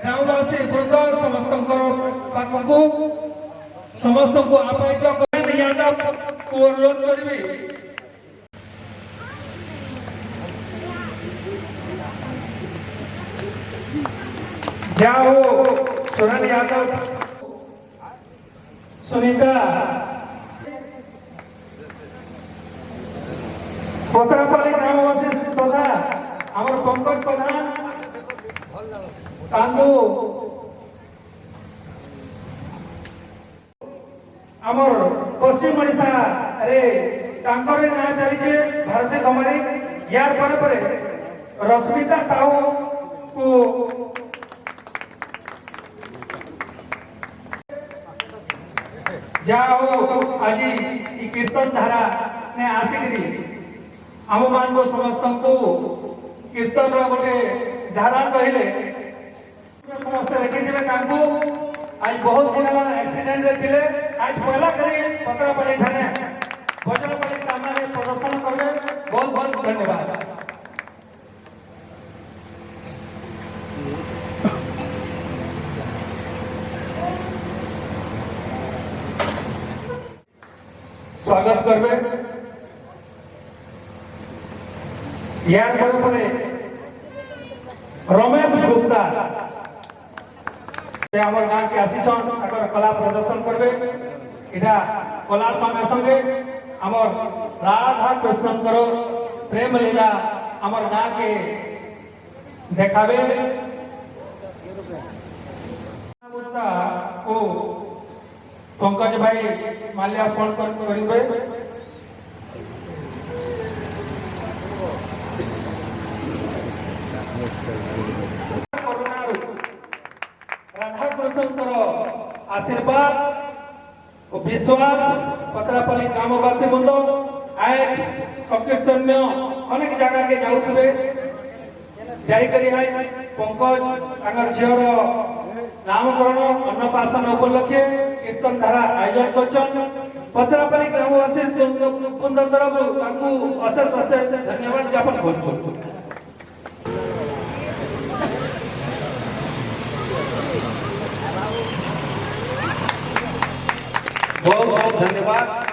ग्रामवासी वृंद समस्त समस्त को आपादित यादव को अनुरोध करी जाओ सुरन यादव सुनीता कोतरापाली ग्रामवासी सदा आमर पंकज प्रधान तांगू आमर पश्चिम ओडिशा रे तांकर ना चली छे भारतीय कमारी यार पर रश्मिता साहू को जाओ आज कीर्तन धारा ने आसिक आम मान को समस्त को कीर्तन गोटे धारा कहले समस्त देखिए आज बहुत दिन एक्सीडेंट रे थिले आज पहला करी पत्रापल्ली थाने भजनपल्ली सामने प्रदर्शन करबे बहुत बहुत धन्यवाद। स्वागत करबे यार पर रमेश गुप्ता हमर गांव के आसीछन अगर कला प्रदर्शन करबे इटा कला संगे संगे हमर राधा कृष्ण प्रेम लीला हमर गांव के देखाबे को पंकज भाई माल्यार्पण करेंगे। राधा कृष्ण आशीर्वाद और विश्वास पत्रापल्ली ग्रामवासी बंद आज संकीर्तन्य अनेक जगह के जाऊे जाकर पंकज झीर नामकरण अन्नप्राशन उपलक्षे कीर्तन धारा आयोजन कर पत्रापल्ली ग्रामवासी तरफ अशेष अशेष धन्यवाद ज्ञापन कर बहुत बहुत धन्यवाद।